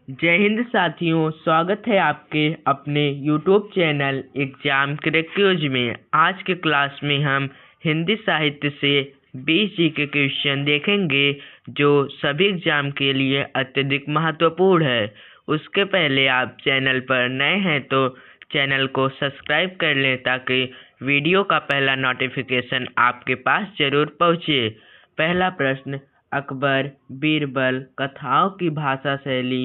जय हिंद साथियों, स्वागत है आपके अपने YouTube चैनल एग्जाम क्रैक में। आज के क्लास में हम हिंदी साहित्य से 20 जीके क्वेश्चन देखेंगे जो सभी एग्जाम के लिए अत्यधिक महत्वपूर्ण है। उसके पहले आप चैनल पर नए हैं तो चैनल को सब्सक्राइब कर लें ताकि वीडियो का पहला नोटिफिकेशन आपके पास जरूर पहुँचे। पहला प्रश्न, अकबर बीरबल कथाओं की भाषा शैली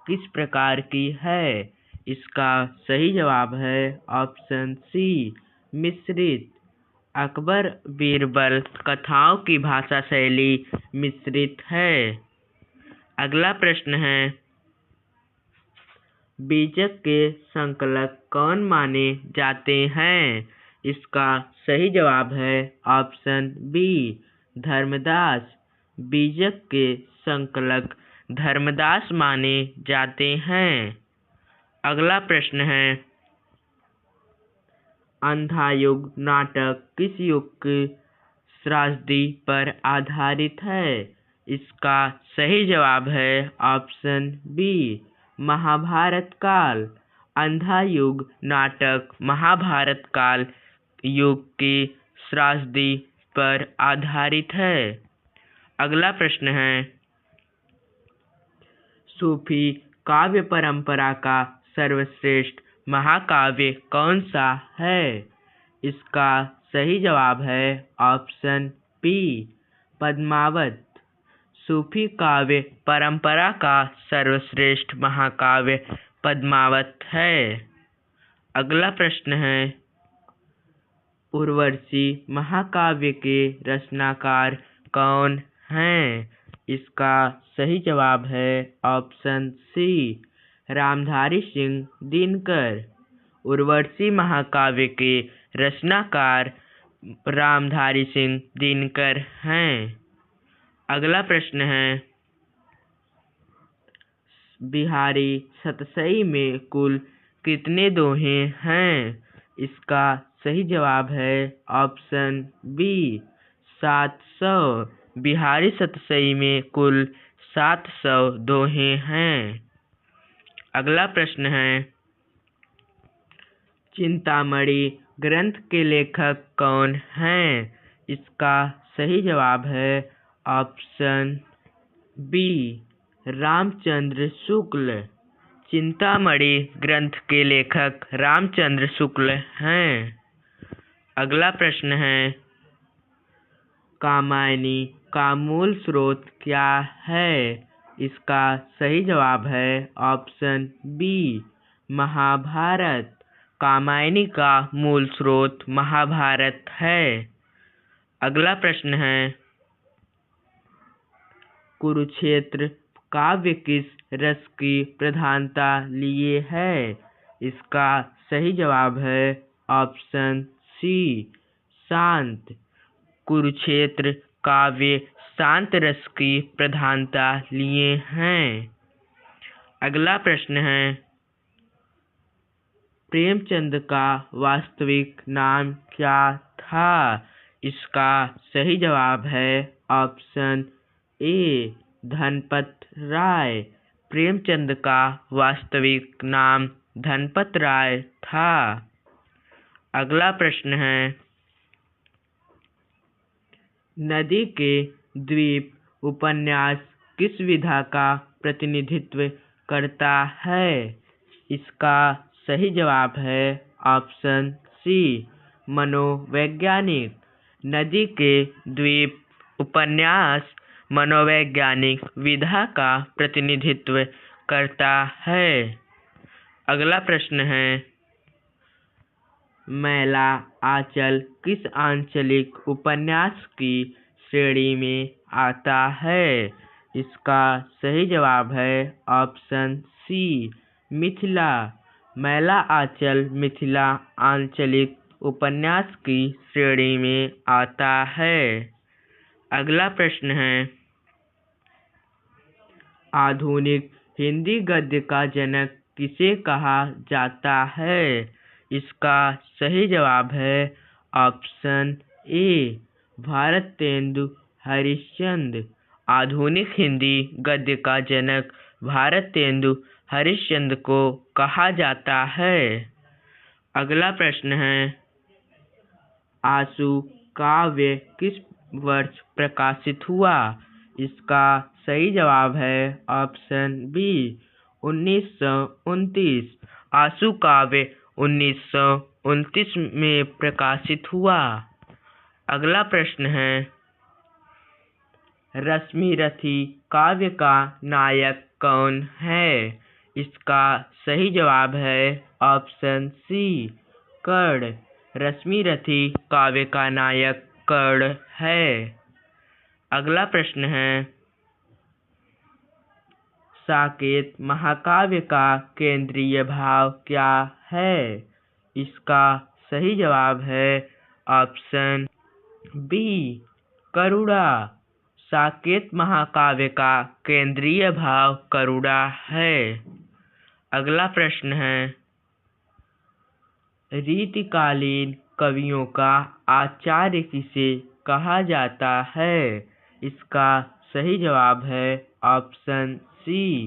किस प्रकार की है? इसका सही जवाब है ऑप्शन सी, मिश्रित। अकबर बीरबल कथाओं की भाषा शैली मिश्रित है। अगला प्रश्न है, बीजक के संकलक कौन माने जाते हैं? इसका सही जवाब है ऑप्शन बी, धर्मदास। बीजक के संकलक धर्मदास माने जाते हैं। अगला प्रश्न है, अंधा युग नाटक किस युग की त्रासदी पर आधारित है? इसका सही जवाब है ऑप्शन बी, महाभारत काल। अंधा युग नाटक महाभारत काल युग की त्रासदी पर आधारित है। अगला प्रश्न है, सूफी काव्य परंपरा का सर्वश्रेष्ठ महाकाव्य कौन सा है? इसका सही जवाब है ऑप्शन बी, पद्मावत। सूफी काव्य परंपरा का सर्वश्रेष्ठ महाकाव्य पद्मावत है। अगला प्रश्न है, उर्वशी महाकाव्य के रचनाकार कौन हैं? इसका सही जवाब है ऑप्शन सी, रामधारी सिंह दिनकर। उर्वशी महाकाव्य के रचनाकार रामधारी सिंह दिनकर हैं। अगला प्रश्न है, बिहारी सतसई में कुल कितने दोहे हैं? इसका सही जवाब है ऑप्शन बी, 700। बिहारी सतसई में कुल 700 दोहे हैं। अगला प्रश्न है, चिंतामणि ग्रंथ के लेखक कौन हैं? इसका सही जवाब है ऑप्शन बी, रामचंद्र शुक्ल। चिंतामणि ग्रंथ के लेखक रामचंद्र शुक्ल हैं। अगला प्रश्न है, कामायनी का मूल स्रोत क्या है? इसका सही जवाब है ऑप्शन बी, महाभारत। कामायनी का मूल स्रोत महाभारत है। अगला प्रश्न है, कुरुक्षेत्र काव्य किस रस की प्रधानता लिए है? इसका सही जवाब है ऑप्शन सी, शांत। कुरुक्षेत्र काव्य शांत रस की प्रधानता लिए हैं। अगला प्रश्न है, प्रेमचंद का वास्तविक नाम क्या था? इसका सही जवाब है ऑप्शन ए, धनपत राय। प्रेमचंद का वास्तविक नाम धनपत राय था। अगला प्रश्न है, नदी के द्वीप उपन्यास किस विधा का प्रतिनिधित्व करता है? इसका सही जवाब है ऑप्शन सी, मनोवैज्ञानिक। नदी के द्वीप उपन्यास मनोवैज्ञानिक विधा का प्रतिनिधित्व करता है। अगला प्रश्न है, मैला आंचल किस आंचलिक उपन्यास की श्रेणी में आता है? इसका सही जवाब है ऑप्शन सी, मिथिला। मैला आंचल मिथिला आंचलिक उपन्यास की श्रेणी में आता है। अगला प्रश्न है, आधुनिक हिंदी गद्य का जनक किसे कहा जाता है? इसका सही जवाब है ऑप्शन ए, भारतेंदु हरिश्चंद्र। आधुनिक हिंदी गद्य का जनक भारतेंदु हरिश्चंद्र को कहा जाता है? अगला प्रश्न है, आंसू काव्य किस वर्ष प्रकाशित हुआ? इसका सही जवाब है ऑप्शन बी 1929। आंसू काव्य 1929 में प्रकाशित हुआ। अगला प्रश्न है, रश्मिरथी काव्य का नायक कौन है? इसका सही जवाब है ऑप्शन सी कर्ण। रश्मिरथी काव्य का नायक कर्ण है। अगला प्रश्न है, साकेत महाकाव्य का केंद्रीय भाव क्या है? इसका सही जवाब है ऑप्शन बी करुणा। साकेत महाकाव्य का केंद्रीय भाव करुणा है। अगला प्रश्न है, रीतिकालीन कवियों का आचार्य किसे कहा जाता है? इसका सही जवाब है ऑप्शन सी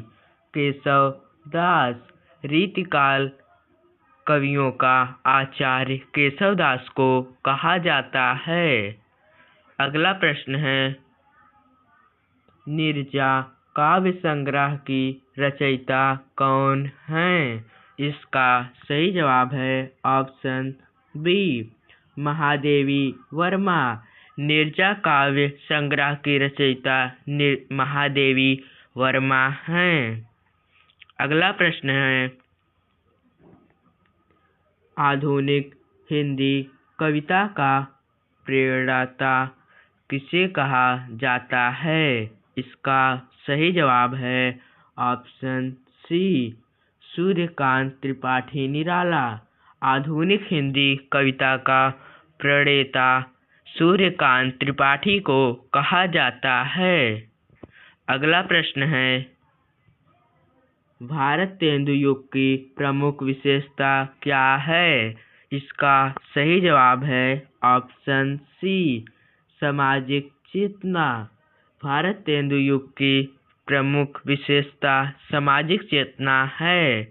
केशव दास। रीतिकाल कवियों का आचार्य केशव दास को कहा जाता है। अगला प्रश्न है, नीरजा काव्य संग्रह की रचयिता कौन है? इसका सही जवाब है ऑप्शन बी महादेवी वर्मा। नीरजा काव्य संग्रह की रचयिता महादेवी वर्मा हैं। अगला प्रश्न है, आधुनिक हिंदी कविता का प्रणेता किसे कहा जाता है? इसका सही जवाब है ऑप्शन सी सूर्यकांत त्रिपाठी निराला। आधुनिक हिंदी कविता का प्रणेता सूर्यकांत त्रिपाठी को कहा जाता है। अगला प्रश्न है, भारतेंदु युग की प्रमुख विशेषता क्या है? इसका सही जवाब है ऑप्शन सी सामाजिक चेतना। भारतेंदु युग की प्रमुख विशेषता सामाजिक चेतना है।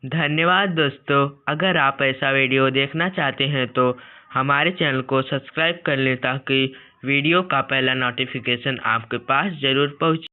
धन्यवाद दोस्तों। अगर आप ऐसा वीडियो देखना चाहते हैं तो हमारे चैनल को सब्सक्राइब कर लें ताकि वीडियो का पहला नोटिफिकेशन आपके पास ज़रूर पहुँचे।